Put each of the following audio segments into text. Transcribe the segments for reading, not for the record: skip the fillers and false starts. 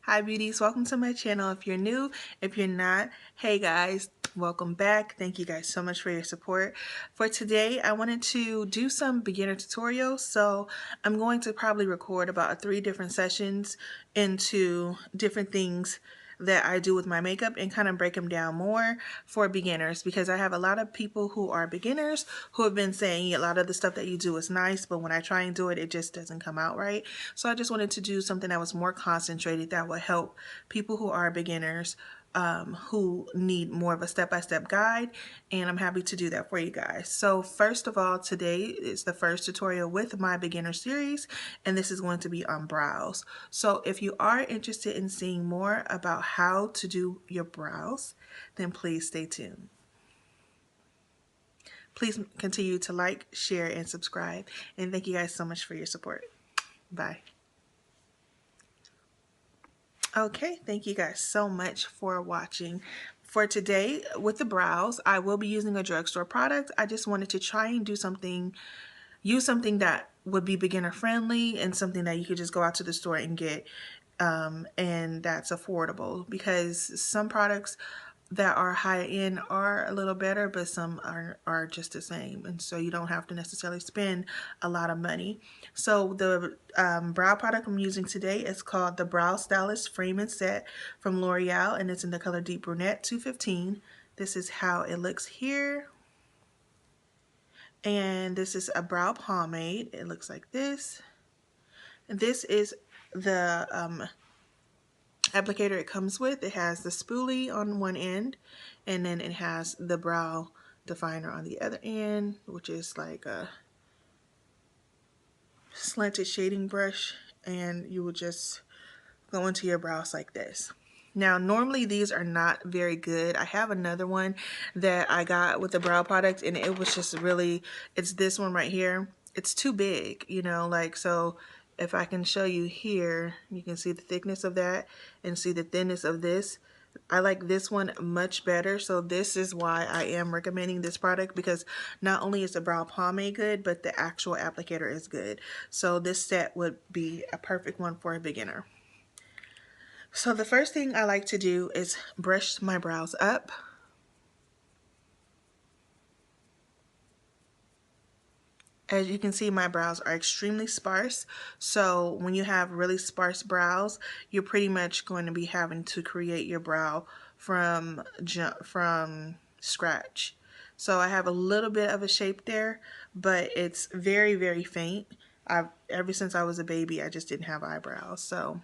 Hi beauties, welcome to my channel. If you're new, if you're not, hey guys, welcome back. Thank you guys so much for your support. For today, I wanted to do some beginner tutorials, so I'm going to probably record about 3 different sessions into different things that I do with my makeup and kind of break them down more for beginners, because I have a lot of people who are beginners who have been saying a lot of the stuff that you do is nice, but when I try and do it, it just doesn't come out right. So I just wanted to do something that was more concentrated that would help people who are beginners, who need more of a step-by-step guide, and I'm happy to do that for you guys. So first of all, today is the first tutorial with my beginner series, and this is going to be on brows. So if you are interested in seeing more about how to do your brows, then please stay tuned. Please continue to like, share, and subscribe, and thank you guys so much for your support. Bye. Okay, thank you guys so much for watching. For today, with the brows, I will be using a drugstore product. I just wanted to try and use something that would be beginner friendly and something that you could just go out to the store and get, and that's affordable, because some products that are high end are a little better, but some are just the same, and so you don't have to necessarily spend a lot of money. So the brow product I'm using today is called the Brow Stylist Frame and Set from L'Oreal, and it's in the color Deep Brunette 215. This is how it looks here, and this is a brow pomade. It looks like this. And this is the applicator it comes with. It has the spoolie on one end, and then it has the brow definer on the other end, which is like a slanted shading brush, and you will just go into your brows like this. Now, normally these are not very good. I have another one that I got with the brow product, and it was just really, it's this one right here. It's too big, you know, like, so if I can show you here, you can see the thickness of that and see the thinness of this. I like this one much better, so this is why I am recommending this product, because not only is the brow pomade good, but the actual applicator is good. So this set would be a perfect one for a beginner. So the first thing I like to do is brush my brows up. As you can see, my brows are extremely sparse. So when you have really sparse brows, you're pretty much going to be having to create your brow from scratch. So I have a little bit of a shape there, but it's very, very faint. Ever since I was a baby, I just didn't have eyebrows. So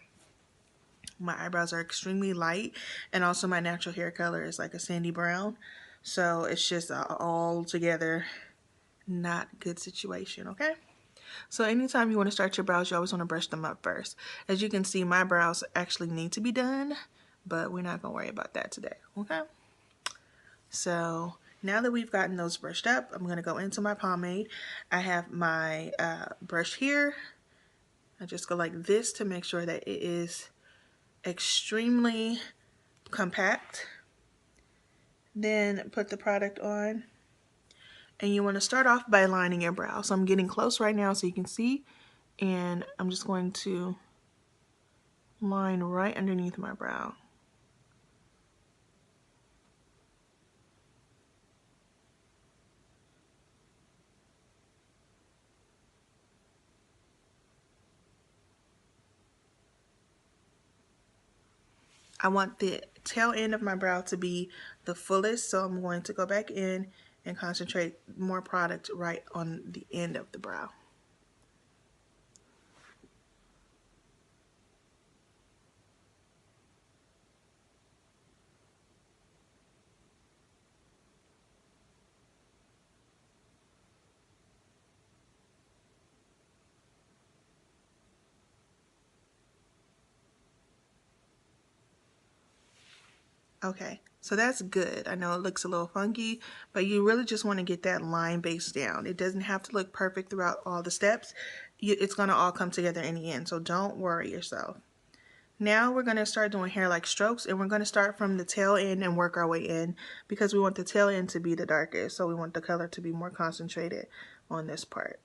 my eyebrows are extremely light, and also my natural hair color is like a sandy brown. So it's just all together not good situation, okay? So anytime you want to start your brows, you always want to brush them up first. As you can see, my brows actually need to be done, but we're not going to worry about that today, okay? So now that we've gotten those brushed up, I'm going to go into my pomade. I have my brush here. I just go like this to make sure that it is extremely compact. Then put the product on, and you want to start off by lining your brow. So I'm getting close right now so you can see, and I'm just going to line right underneath my brow. I want the tail end of my brow to be the fullest, so I'm going to go back in and concentrate more product right on the end of the brow. Okay, so that's good. I know it looks a little funky, but you really just want to get that line base down. It doesn't have to look perfect throughout all the steps. It's going to all come together in the end, so don't worry yourself. Now we're going to start doing hair like strokes, and we're going to start from the tail end and work our way in, because we want the tail end to be the darkest, so we want the color to be more concentrated on this part.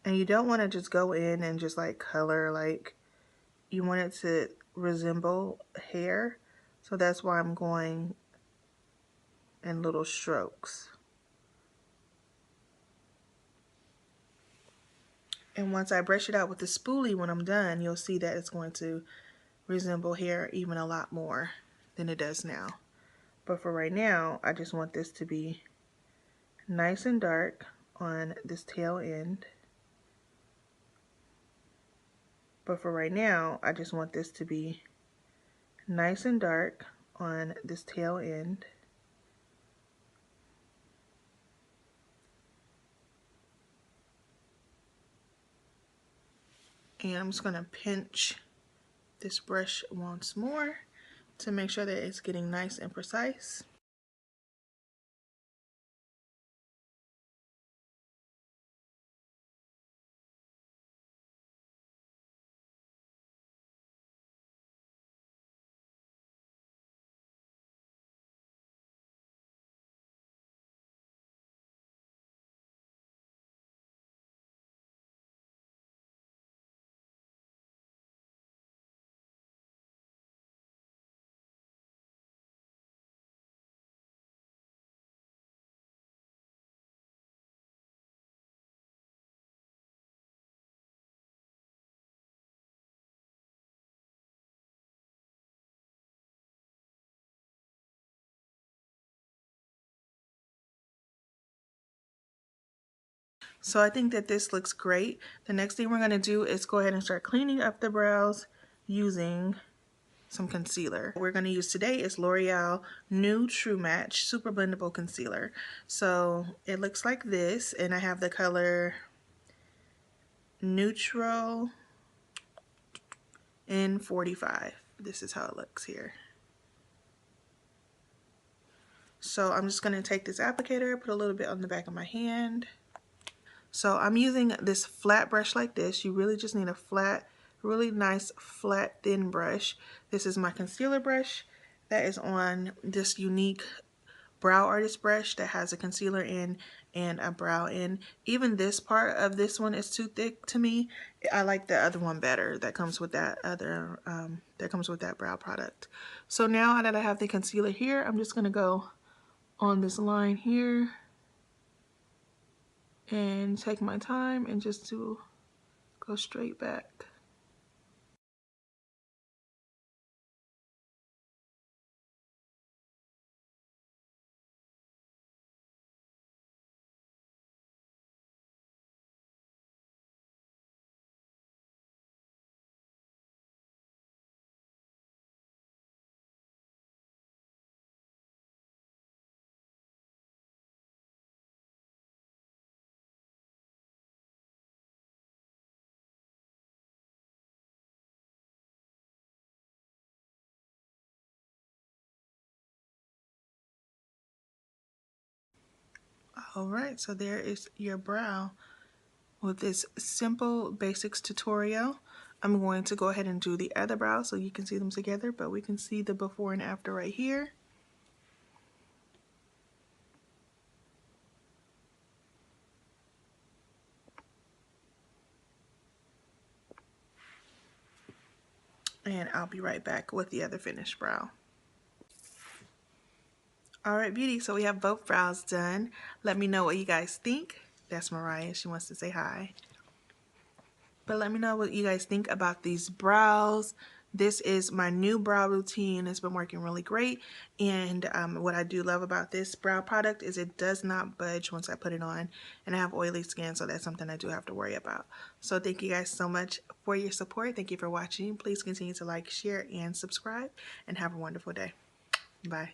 And you don't want to just go in and just like color, like you want it to resemble hair. So that's why I'm going in little strokes. And once I brush it out with the spoolie when I'm done, you'll see that it's going to resemble hair even a lot more than it does now. But for right now, I just want this to be nice and dark on this tail end. But for right now, I just want this to be nice and dark on this tail end. And I'm just going to pinch this brush once more to make sure that it's getting nice and precise. So I think that this looks great. The next thing we're going to do is go ahead and start cleaning up the brows using some concealer. What we're going to use today is L'Oreal New True Match Super Blendable Concealer. So it looks like this, and I have the color Neutral N45. This is how it looks here. So I'm just going to take this applicator, put a little bit on the back of my hand. So I'm using this flat brush like this. You really just need a flat, really nice, flat, thin brush. This is my concealer brush that is on this unique brow artist brush that has a concealer in and a brow in. Even this part of this one is too thick to me. I like the other one better that comes with that other, that comes with that brow product. So now that I have the concealer here, I'm just gonna go on this line here and take my time and just go straight back. Alright, so there is your brow with this simple basics tutorial. I'm going to go ahead and do the other brow so you can see them together, but we can see the before and after right here. And I'll be right back with the other finished brow. Alright, beauty, so we have both brows done. Let me know what you guys think. That's Mariah, she wants to say hi. But let me know what you guys think about these brows. This is my new brow routine. It's been working really great. And what I do love about this brow product is it does not budge once I put it on. And I have oily skin, so that's something I do have to worry about. So thank you guys so much for your support. Thank you for watching. Please continue to like, share, and subscribe. And have a wonderful day. Bye.